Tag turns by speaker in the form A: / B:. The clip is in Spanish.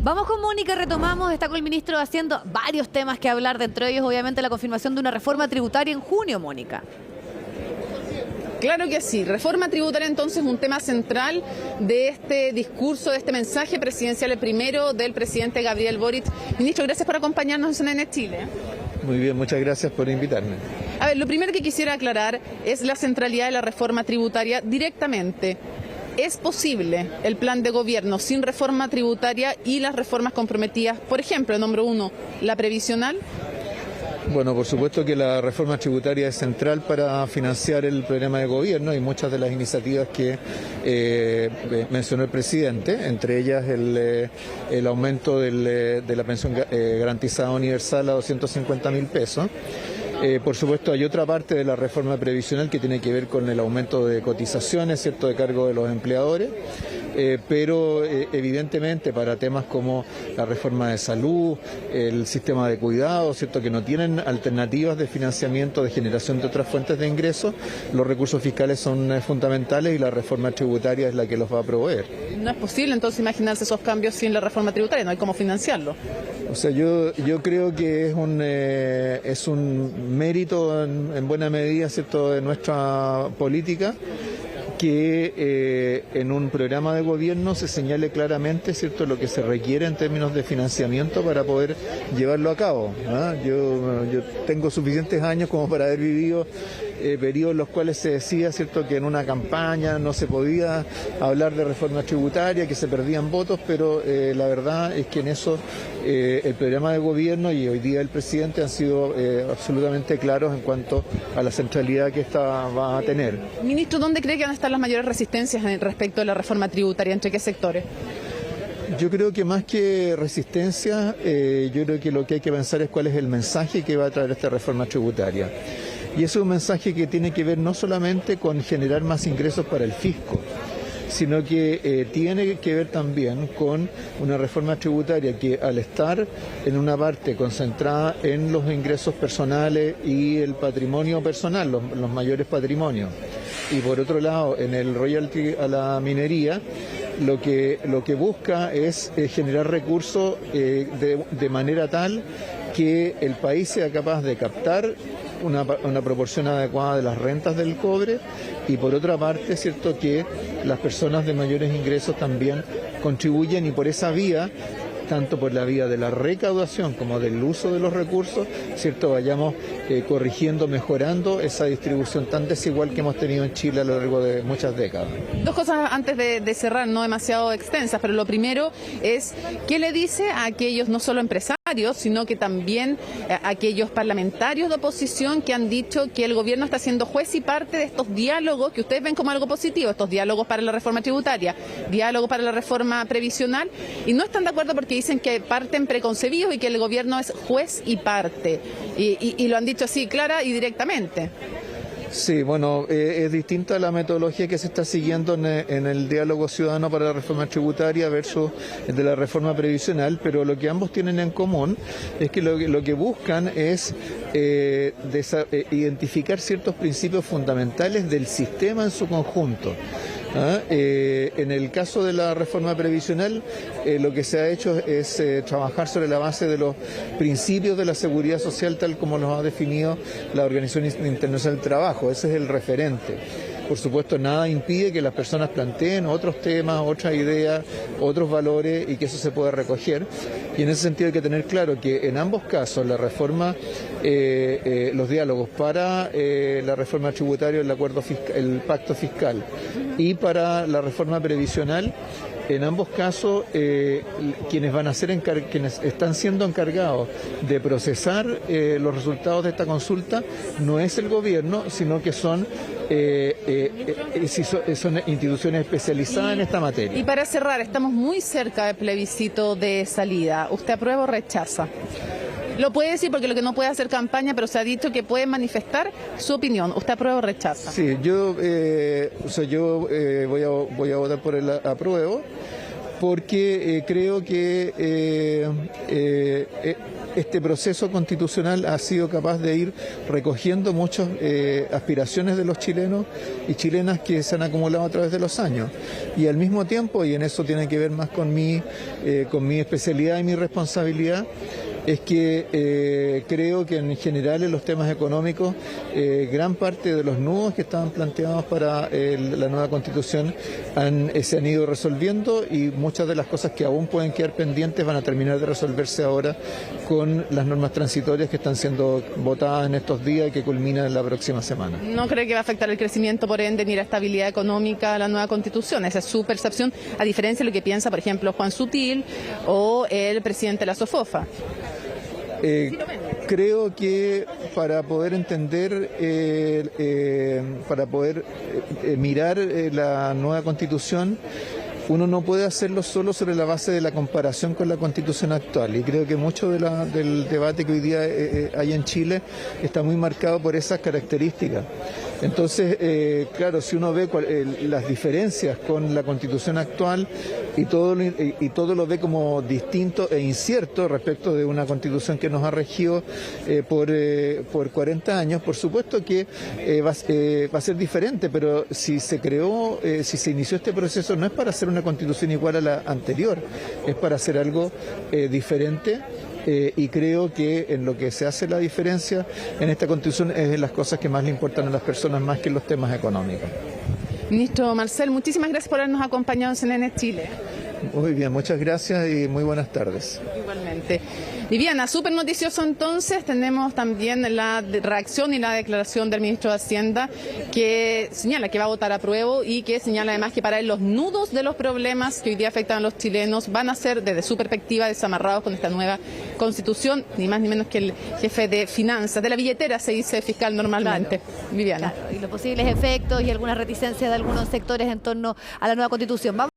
A: Vamos con Mónica, retomamos, está con el ministro haciendo varios temas que hablar, dentro de ellos obviamente la confirmación de una reforma tributaria en junio, Mónica.
B: Claro que sí, reforma tributaria entonces un tema central de este discurso, de este mensaje presidencial, el primero del presidente Gabriel Boric. Ministro, gracias por acompañarnos en CNN Chile.
C: Muy bien, muchas gracias por invitarme.
B: A ver, lo primero que quisiera aclarar es la centralidad de la reforma tributaria directamente. ¿Es posible el plan de gobierno sin reforma tributaria y las reformas comprometidas? Por ejemplo, número uno, la previsional.
C: Bueno, por supuesto que la reforma tributaria es central para financiar el programa de gobierno y muchas de las iniciativas que mencionó el presidente, entre ellas el aumento de la pensión garantizada universal a 250.000 pesos. Por supuesto, hay otra parte de la reforma previsional que tiene que ver con el aumento de cotizaciones, ¿cierto?, de cargo de los empleadores, pero evidentemente para temas como la reforma de salud, el sistema de cuidado, ¿cierto?, que no tienen alternativas de financiamiento, de generación de otras fuentes de ingresos, los recursos fiscales son fundamentales y la reforma tributaria es la que los va a proveer.
B: No es posible entonces imaginarse esos cambios sin la reforma tributaria, no hay cómo financiarlo.
C: O sea, yo creo que es un mérito en buena medida, ¿cierto?, de nuestra política, que en un programa de gobierno se señale claramente, ¿cierto?, lo que se requiere en términos de financiamiento para poder llevarlo a cabo, ¿no? Yo tengo suficientes años como para haber vivido periodos en los cuales se decía, ¿cierto?, que en una campaña no se podía hablar de reforma tributaria, que se perdían votos, pero la verdad es que en eso el programa de gobierno y hoy día el presidente han sido absolutamente claros en cuanto a la centralidad que esta va a tener.
B: Ministro, ¿dónde cree que van a estar las mayores resistencias respecto a la reforma tributaria? ¿Entre qué sectores?
C: Yo creo que más que resistencia, yo creo que lo que hay que pensar es cuál es el mensaje que va a traer esta reforma tributaria. Y es un mensaje que tiene que ver no solamente con generar más ingresos para el fisco, sino que tiene que ver también con una reforma tributaria que, al estar en una parte concentrada en los ingresos personales y el patrimonio personal, los mayores patrimonios, y por otro lado en el royalty a la minería, lo que busca es generar recursos de manera tal que el país sea capaz de captar una proporción adecuada de las rentas del cobre y por otra parte, cierto, que las personas de mayores ingresos también contribuyen y por esa vía, tanto por la vía de la recaudación como del uso de los recursos, cierto, vayamos corrigiendo, mejorando esa distribución tan desigual que hemos tenido en Chile a lo largo de muchas décadas.
B: Dos cosas antes de cerrar, no demasiado extensas, pero lo primero es, ¿qué le dice a aquellos no solo empresarios, sino que también a aquellos parlamentarios de oposición que han dicho que el gobierno está siendo juez y parte de estos diálogos que ustedes ven como algo positivo, estos diálogos para la reforma tributaria, diálogos para la reforma previsional, y no están de acuerdo porque dicen que parten preconcebidos y que el gobierno es juez y parte, y lo han dicho así clara y directamente?
C: Sí, bueno, es distinta la metodología que se está siguiendo en el diálogo ciudadano para la reforma tributaria versus el de la reforma previsional, pero lo que ambos tienen en común es que lo que buscan es identificar ciertos principios fundamentales del sistema en su conjunto. En el caso de la reforma previsional, lo que se ha hecho es trabajar sobre la base de los principios de la seguridad social tal como los ha definido la Organización Internacional del Trabajo. Ese es el referente. Por supuesto, nada impide que las personas planteen otros temas, otras ideas, otros valores y que eso se pueda recoger. Y en ese sentido hay que tener claro que en ambos casos la reforma, los diálogos para la reforma tributaria, el acuerdo fiscal, el pacto fiscal y para la reforma previsional, en ambos casos quienes están siendo encargados de procesar los resultados de esta consulta no es el gobierno, sino que son instituciones especializadas en esta materia.
B: Y para cerrar, estamos muy cerca del plebiscito de salida. ¿Usted aprueba o rechaza? Lo puede decir porque lo que no puede hacer campaña, pero se ha dicho que puede manifestar su opinión. ¿Usted aprueba o rechaza?
C: Sí, yo voy a votar por el apruebo. porque creo que este proceso constitucional ha sido capaz de ir recogiendo muchas aspiraciones de los chilenos y chilenas que se han acumulado a través de los años. Y al mismo tiempo, y en eso tiene que ver más con mi especialidad y mi responsabilidad, es que creo que en general en los temas económicos gran parte de los nudos que estaban planteados para la nueva Constitución se han ido resolviendo, y muchas de las cosas que aún pueden quedar pendientes van a terminar de resolverse ahora con las normas transitorias que están siendo votadas en estos días y que culminan en la próxima semana.
B: ¿No cree que va a afectar el crecimiento, por ende, ni la estabilidad económica a la nueva Constitución? Esa es su percepción, a diferencia de lo que piensa, por ejemplo, Juan Sutil o el presidente de la SOFOFA.
C: Creo que para poder entender, para poder mirar la nueva Constitución, uno no puede hacerlo solo sobre la base de la comparación con la Constitución actual, y creo que mucho del debate que hoy día hay en Chile está muy marcado por esas características. Entonces, claro, si uno ve las diferencias con la Constitución actual y todo lo ve como distinto e incierto respecto de una Constitución que nos ha regido por 40 años, por supuesto que va a ser diferente, pero si se creó, si se inició este proceso, no es para hacer una Constitución igual a la anterior, es para hacer algo diferente. Y creo que en lo que se hace la diferencia en esta Constitución es en las cosas que más le importan a las personas, más que en los temas económicos.
B: Ministro Marcel, muchísimas gracias por habernos acompañado en CNN Chile.
C: Muy bien, muchas gracias y muy buenas tardes.
B: Igualmente. Viviana, súper noticioso entonces, tenemos también la reacción y la declaración del ministro de Hacienda, que señala que va a votar a prueba y que señala además que para él los nudos de los problemas que hoy día afectan a los chilenos van a ser, desde su perspectiva, desamarrados con esta nueva Constitución, ni más ni menos que el jefe de finanzas, de la billetera se dice fiscal normalmente.
A: Claro.
B: Viviana.
A: Claro, y los posibles efectos y algunas reticencias de algunos sectores en torno a la nueva Constitución.